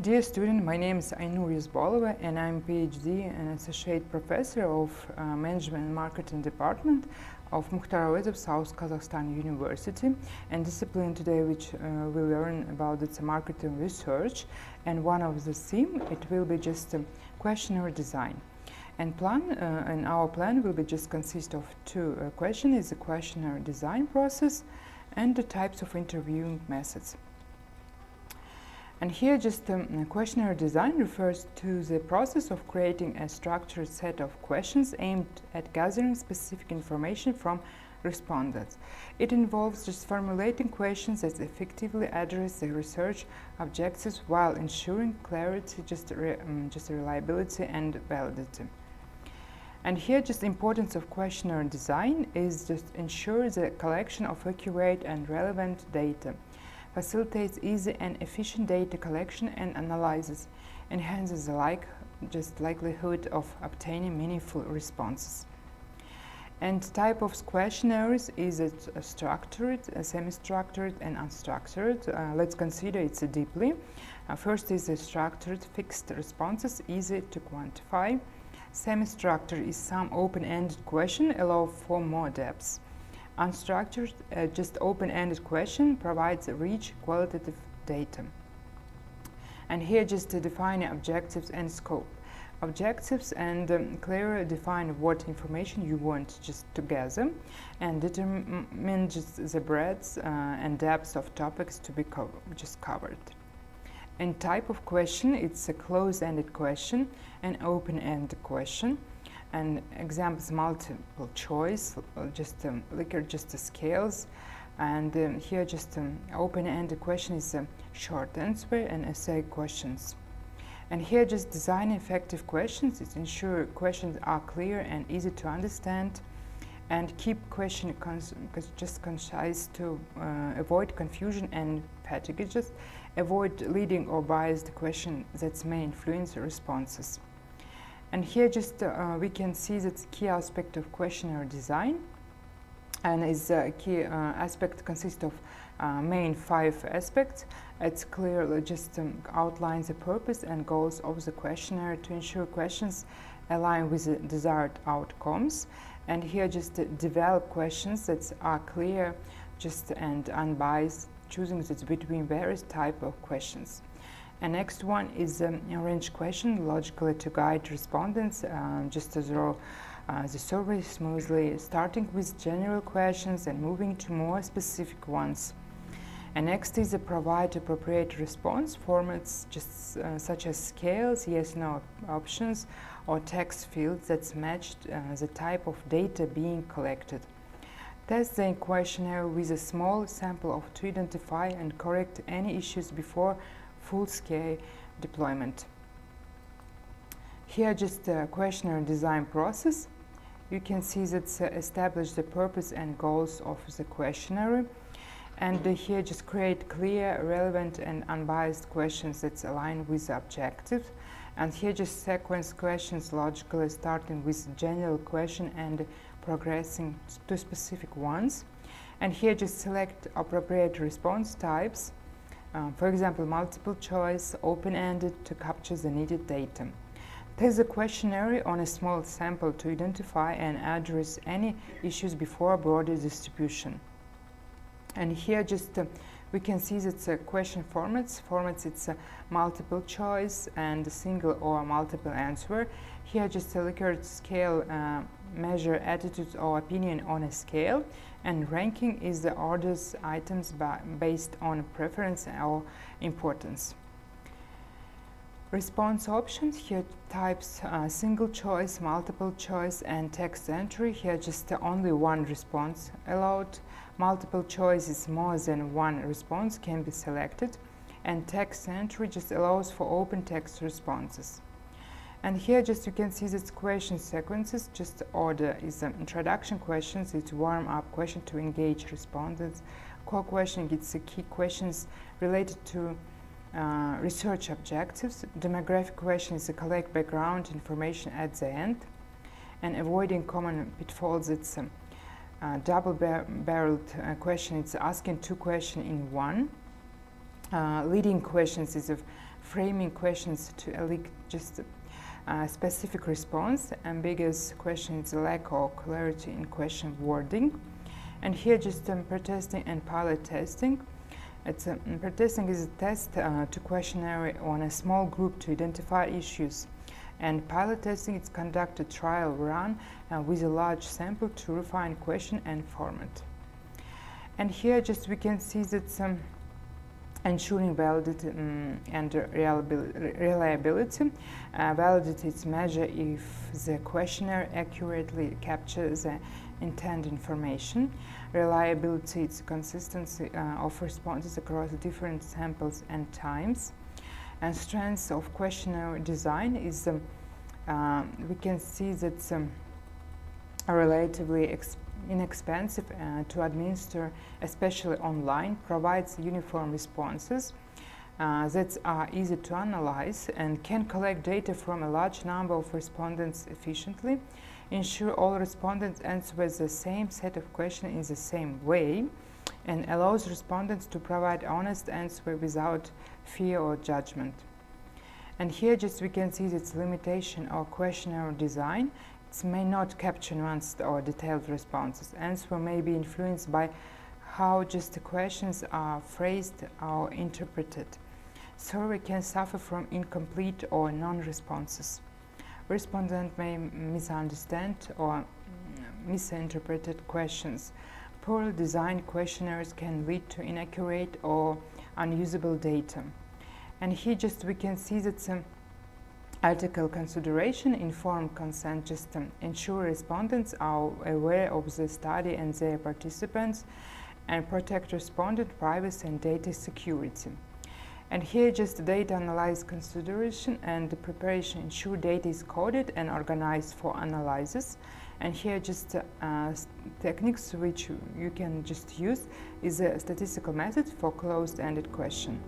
Dear student, my name is Ainur Yesbolova and I'm PhD and Associate Professor of Management and Marketing Department of im.Ауезова South Kazakhstan University, and discipline today which we learn about it's marketing research, and one of the theme it will be just questionnaire design. And our plan will be just consist of two questions: is the questionnaire design process and the types of interviewing methods. And here just questionnaire design refers to the process of creating a structured set of questions aimed at gathering specific information from respondents. It involves just formulating questions that effectively address the research objectives while ensuring clarity, reliability and validity. And here just importance of questionnaire design is just ensure the collection of accurate and relevant data, facilitates easy and efficient data collection and analysis, enhances the likelihood of obtaining meaningful responses. And type of questionnaires is it structured, semi-structured and unstructured. Let's consider it deeply. First is the structured fixed responses, easy to quantify. Semi-structured is some open-ended question allow for more depth. Unstructured, just open-ended question provides rich qualitative data. And here just to define objectives and scope. Objectives and clearly define what information you want just to gather, and determine just the breadth and depth of topics to be covered. And type of question, it's a closed-ended question, an open-ended question. And examples: multiple choice, just scales, and here just open-ended question is a short answer and essay questions. And here just design effective questions, it ensure questions are clear and easy to understand, and keep question concise to avoid confusion and fatigue, just avoid leading or biased question that may influence responses. And here just we can see that key aspect of questionnaire design, and is key aspect consists of main 5 aspects. It's clearly just outlines the purpose and goals of the questionnaire to ensure questions align with the desired outcomes. And here just develop questions that are clear and unbiased, choosing that between various type of questions. And next one is arrange question logically to guide respondents just to draw the survey smoothly, starting with general questions and moving to more specific ones. And next is provide appropriate response formats such as scales, yes/no options, or text fields that match the type of data being collected. Test the questionnaire with a small sample to identify and correct any issues before full-scale deployment. Here just the questionnaire design process. You can see that establish the purpose and goals of the questionnaire, and here just create clear, relevant and unbiased questions that align with the objective. And here just sequence questions logically, starting with general question and progressing to specific ones. And here just select appropriate response types. For example, multiple choice, open-ended to capture the needed data. Test the questionnaire on a small sample to identify and address any issues before broader distribution. And here just we can see that question formats. It's a multiple choice and single or multiple answer. Here just a Likert scale measure attitudes or opinion on a scale, and ranking is the orders items based on preference or importance. Response options, here types single choice, multiple choice and text entry. Here just only one response allowed. Multiple choice is more than one response can be selected, and text entry just allows for open text responses. And here just you can see that question sequences, just order is introduction questions, it's warm-up question to engage respondents. Core question, it's the key questions related to research objectives. Demographic question is to collect background information at the end. And avoiding common pitfalls, it's double-barreled question, it's asking 2 questions in one. Leading questions is framing questions to elicit just a specific response. Ambiguous questions, lack of clarity in question wording. And here just pretesting and pilot testing. Pretesting is a test to questionnaire on a small group to identify issues. And pilot testing is conducted trial run with a large sample to refine question and format. And here just we can see that ensuring validity and reliability. Validity is measure if the questionnaire accurately captures the intended information. Reliability is consistency of responses across different samples and times. And strengths of questionnaire design is we can see that relatively inexpensive to administer, especially online, provides uniform responses that are easy to analyze and can collect data from a large number of respondents efficiently, ensure all respondents answer with the same set of questions in the same way, and allows respondents to provide honest answer without fear or judgment. And here just we can see its limitation of questionnaire design. It may not capture nuanced or detailed responses. Answer may be influenced by how just the questions are phrased or interpreted. Survey can suffer from incomplete or non-responses. Respondent may misunderstand or misinterpret questions. Poorly designed questionnaires can lead to inaccurate or unusable data. And here just we can see that some article consideration, informed consent, just ensure respondents are aware of the study and their participants, and protect respondent privacy and data security. And here just data analysis consideration and the preparation ensure data is coded and organized for analysis. And here just techniques which you can just use is a statistical method for closed-ended question.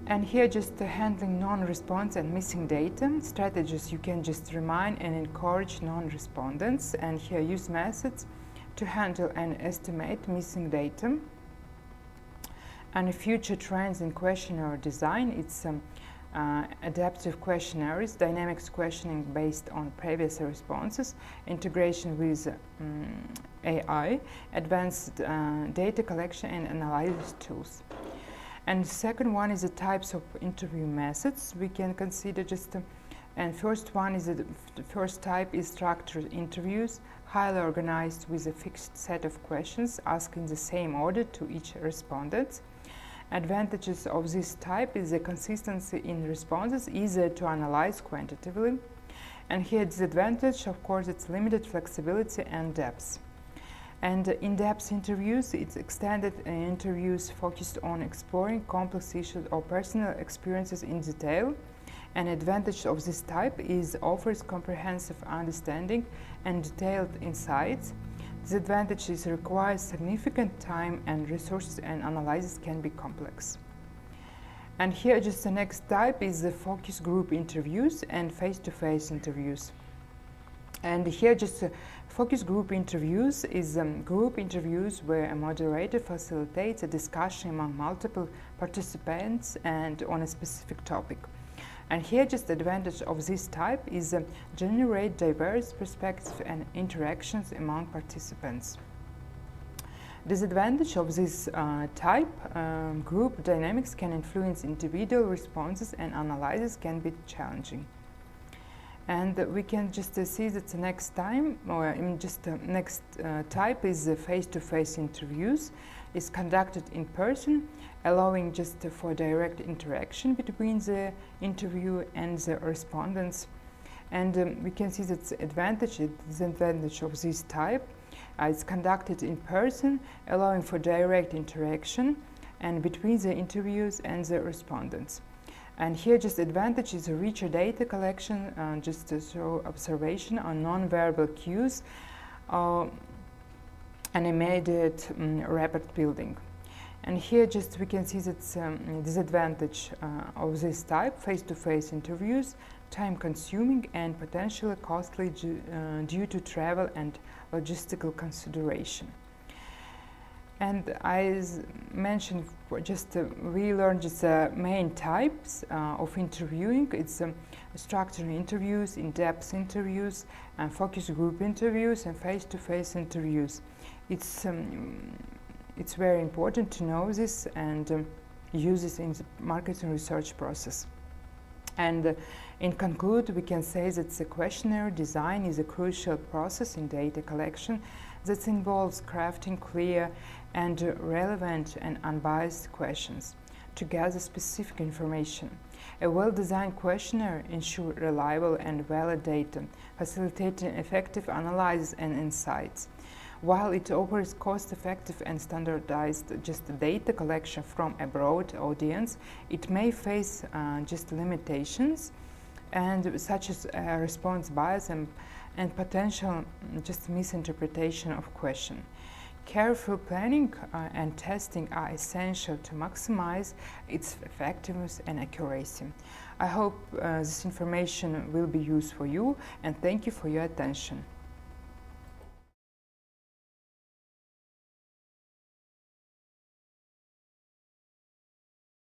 And here just handling non-response and missing data strategies. You can just remind and encourage non-respondents, and here use methods to handle and estimate missing data. And future trends in questionnaire design, it's adaptive questionnaires, dynamics questioning based on previous responses, integration with AI, advanced data collection and analysis tools. And the second one is the types of interview methods we can consider just. And first one is the first type is structured interviews, highly organized with a fixed set of questions asked in the same order to each respondent. Advantages of this type is the consistency in responses, easier to analyze quantitatively. And here disadvantage, of course, it's limited flexibility and depth. And in-depth interviews, it's extended interviews focused on exploring complex issues or personal experiences in detail. An advantage of this type is offers comprehensive understanding and detailed insights. Disadvantage is requires significant time and resources, and analysis can be complex. And here just the next type is the focus group interviews and face-to-face interviews. And here just focus group interviews is group interviews where a moderator facilitates a discussion among multiple participants and on a specific topic. And here just the advantage of this type is generate diverse perspectives and interactions among participants. Disadvantage of this type, group dynamics can influence individual responses and analysis can be challenging. And we can just see that the next time, or next type is the face-to-face interviews. Is conducted in person, allowing just for direct interaction between the interview and the respondents. And we can see that the advantage and disadvantage of this type. It's conducted in person, allowing for direct interaction and between the interviews and the respondents. And here just advantage is a richer data collection, just through observation on non-verbal cues and immediate rapport building. And here just we can see that disadvantage of this type, face-to-face interviews, time-consuming and potentially costly due to travel and logistical consideration. And as mentioned, we learned just the main types of interviewing. It's structured interviews, in-depth interviews, and focus group interviews, and face-to-face interviews. It's very important to know this and use this in the marketing research process. And in conclude, we can say that the questionnaire design is a crucial process in data collection that involves crafting clear and relevant and unbiased questions to gather specific information. A well-designed questionnaire ensures reliable and valid data, facilitating effective analysis and insights. While it offers cost-effective and standardized data collection from a broad audience, it may face limitations, and such as response bias and potential misinterpretation of question. Careful planning and testing are essential to maximize its effectiveness and accuracy. I hope this information will be useful for you, and thank you for your attention.